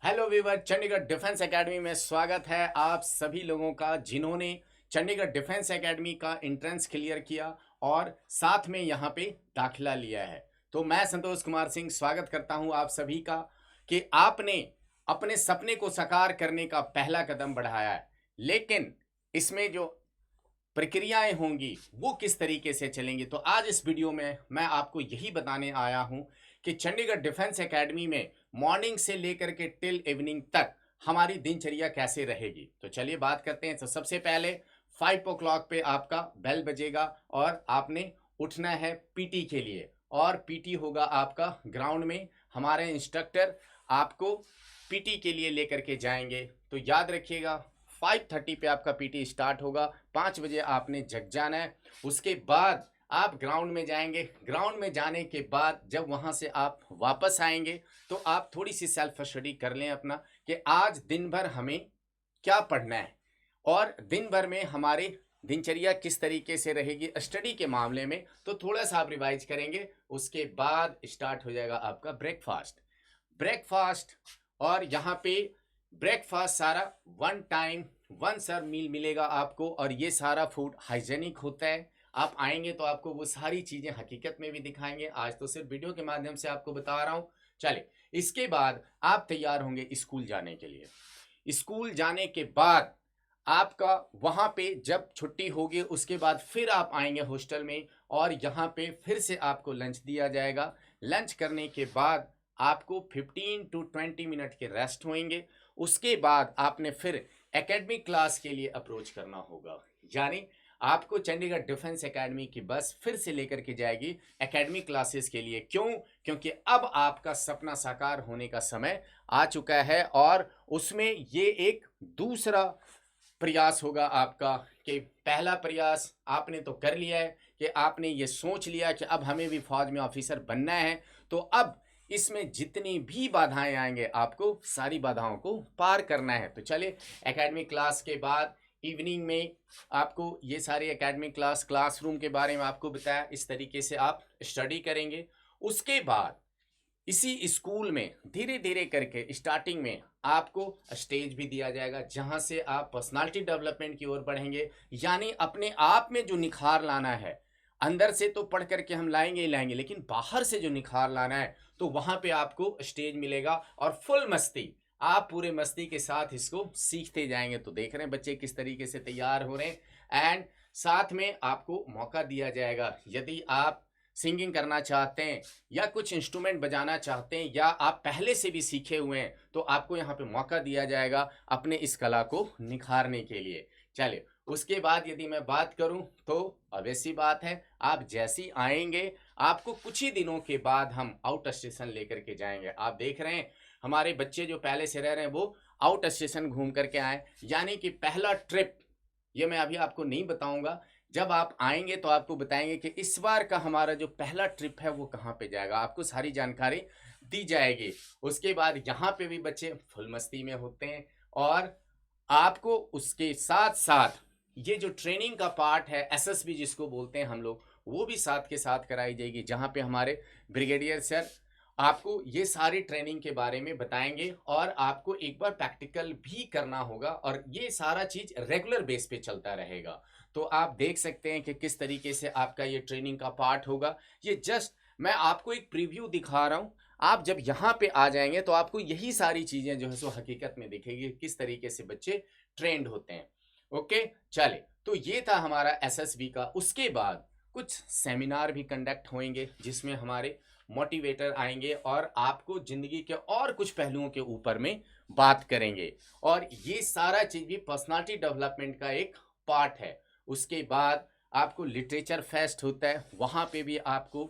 Hello viewer, Chandigarh defence academy में स्वागत है आप सभी लोगों का जिन्होंने चंडीगढ़ डिफेंस एकेडमी का एंट्रेंस क्लियर किया और साथ में यहाँ पे दाखिला लिया है। तो मैं संतोष कुमार सिंह स्वागत करता हूँ आप सभी का कि आपने अपने सपने को साकार करने का पहला कदम बढ़ाया है। लेकिन इसमें जो प्रक्रियाएं होंगी वो किस तरीके से चलेंगी, तो आज इस वीडियो में मैं आपको यही बताने आया हूं कि चंडीगढ़ डिफेंस एकेडमी में मॉर्निंग से लेकर के टिल इवनिंग तक हमारी दिनचर्या कैसे रहेगी। तो चलिए बात करते हैं। तो सबसे पहले 5 o'clock पे आपका बेल बजेगा और आपने उठना है पीटी के लिए, और पीटी होगा आपका ग्राउंड में। हमारे इंस्ट्रक्टर आपको पीटी के लिए लेकर के जाएंगे। तो याद रखिएगा 5:30 पे आपका पीटी स्टार्ट होगा। 5 बजे आपने जग जाना है। उसके बाद आप ग्राउंड में जाएंगे। ग्राउंड में जाने के बाद जब वहां से आप वापस आएंगे तो आप थोड़ी सी सेल्फ स्टडी कर लें अपना कि आज दिन भर हमें क्या पढ़ना है और दिन भर में हमारी दिनचर्या किस तरीके से रहेगी स्टडी के मामले में। तो थोड़ा सा आप रिवाइज करेंगे। उसके बाद स्टार्ट हो जाएगा आपका ब्रेकफास्ट। और यहाँ पे ब्रेकफास्ट सारा वन टाइम वन सर्व मील मिलेगा आपको, और ये सारा फूड हाइजेनिक होता है। आप आएंगे तो आपको वो सारी चीज़ें हकीकत में भी दिखाएंगे। आज तो सिर्फ वीडियो के माध्यम से आपको बता रहा हूँ। चलिए, इसके बाद आप तैयार होंगे स्कूल जाने के लिए। स्कूल जाने के बाद आपका वहाँ पे जब छुट्टी होगी उसके बाद फिर आप आएंगे हॉस्टल में, और यहाँ पे फिर से आपको लंच दिया जाएगा। लंच करने के बाद आपको 15 to 20 मिनट के रेस्ट होंगे। उसके बाद आपने फिर एकेडमिक क्लास के लिए अप्रोच करना होगा, यानी आपको चंडीगढ़ डिफेंस एकेडमी की बस फिर से लेकर के जाएगी एकेडमिक क्लासेस के लिए। क्यों? क्योंकि अब आपका सपना साकार होने का समय आ चुका है, और उसमें ये एक दूसरा प्रयास होगा आपका कि पहला प्रयास आपने तो कर लिया है कि आपने ये सोच लिया कि अब हमें भी फौज में ऑफिसर बनना है। तो अब इसमें जितनी भी बाधाएं आएंगे आपको सारी बाधाओं को पार करना है। तो चलिए, एकेडमिक क्लास के बाद इवनिंग में आपको ये सारे एकेडमिक क्लासरूम के बारे में आपको बताया, इस तरीके से आप स्टडी करेंगे। उसके बाद इसी स्कूल में धीरे धीरे करके स्टार्टिंग में आपको स्टेज भी दिया जाएगा, जहां से आप पर्सनालिटी डेवलपमेंट की ओर बढ़ेंगे। यानी अपने आप में जो निखार लाना है, अंदर से तो पढ़ करके हम लाएंगे ही लाएंगे, लेकिन बाहर से जो निखार लाना है तो वहां पे आपको स्टेज मिलेगा और फुल मस्ती, आप पूरे मस्ती के साथ इसको सीखते जाएंगे। तो देख रहे हैं बच्चे किस तरीके से तैयार हो रहे हैं। एंड साथ में आपको मौका दिया जाएगा, यदि आप सिंगिंग करना चाहते हैं या कुछ इंस्ट्रूमेंट बजाना चाहते हैं या आप पहले से भी सीखे हुए हैं, तो आपको यहाँ पे मौका दिया जाएगा अपने इस कला को निखारने के लिए। चलिए, उसके बाद यदि मैं बात करूं तो ऑब्वियस बात है, आप जैसी आएंगे आपको कुछ ही दिनों के बाद हम आउट स्टेशन लेकर के जाएंगे। आप देख रहे हैं हमारे बच्चे जो पहले से रह रहे हैं वो आउट स्टेशन घूम करके आए, यानी कि पहला ट्रिप ये मैं अभी आपको नहीं बताऊंगा। जब आप आएंगे तो आपको बताएंगे कि इस बार का हमारा जो पहला ट्रिप है वो कहाँ पे जाएगा, आपको सारी जानकारी दी जाएगी। उसके बाद यहाँ पे भी बच्चे फुल मस्ती में होते हैं, और आपको उसके साथ साथ ये जो ट्रेनिंग का पार्ट है एसएसबी जिसको बोलते हैं हम लोग, वो भी साथ के साथ कराई जाएगी, जहाँ पे हमारे ब्रिगेडियर सर आपको ये सारी ट्रेनिंग के बारे में बताएंगे और आपको एक बार प्रैक्टिकल भी करना होगा, और ये सारा चीज रेगुलर बेस पे चलता रहेगा। तो आप देख सकते हैं कि किस तरीके से आपका ये ट्रेनिंग का पार्ट होगा। ये जस्ट मैं आपको एक प्रीव्यू दिखा रहा हूं। आप जब यहाँ पे आ जाएंगे तो आपको यही सारी चीजें जो है सो हकीकत में दिखेगी, किस तरीके से बच्चे ट्रेंड होते हैं। ओके, चले, तो ये था हमारा एसएसबी का। उसके बाद कुछ सेमिनार भी कंडक्ट होंगे जिसमें हमारे मोटिवेटर आएंगे और आपको जिंदगी के और कुछ पहलुओं के ऊपर में बात करेंगे, और ये सारा चीज भी पर्सनालिटी डेवलपमेंट का एक पार्ट है। उसके बाद आपको लिटरेचर फेस्ट होता है, वहाँ पे भी आपको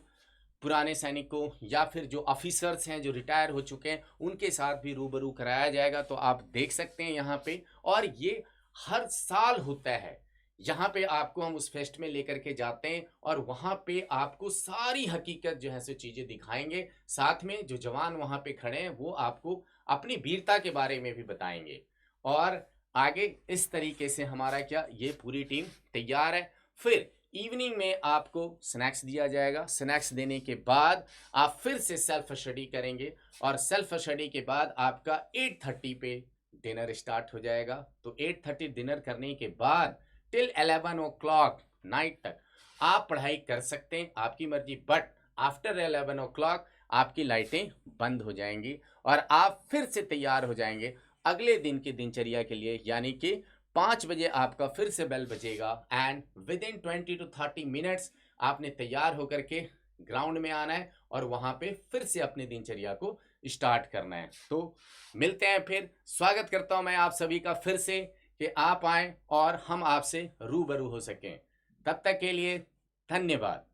पुराने सैनिकों या फिर जो ऑफिसर्स हैं जो रिटायर हो चुके हैं उनके साथ भी रूबरू कराया जाएगा। तो आप देख सकते हैं यहाँ पे, और ये हर साल होता है। यहाँ पे आपको हम उस फेस्ट में लेकर के जाते हैं और वहाँ पे आपको सारी हकीकत जो है सो चीज़ें दिखाएंगे। साथ में जो जवान वहाँ पे खड़े हैं वो आपको अपनी वीरता के बारे में भी बताएंगे। और आगे इस तरीके से हमारा क्या ये पूरी टीम तैयार है। फिर इवनिंग में आपको स्नैक्स दिया जाएगा। स्नैक्स देने के बाद आप फिर से सेल्फ स्टडी करेंगे और सेल्फ स्टडी के बाद आपका 8:30 पे डिनर स्टार्ट हो जाएगा। तो 8:30 डिनर करने के बाद टिल 11 ओ क्लॉक नाइट तक आप पढ़ाई कर सकते हैं, आपकी मर्जी। बट आफ्टर 11 ओ क्लॉक आपकी लाइटें बंद हो जाएंगी और आप फिर से तैयार हो जाएंगे अगले दिन की दिनचर्या के लिए, यानी कि 5 बजे आपका फिर से बेल बजेगा and with in 20 to 30 minutes आपने तैयार होकर के ग्राउंड में आना है और वहां पे फिर से अपनी दिनचर्या को स्टार्ट करना है। तो मिलते हैं फिर। स्वागत करता हूं मैं आप सभी का फिर से कि आप आएं और हम आपसे रूबरू हो सकें। तब तक के लिए धन्यवाद।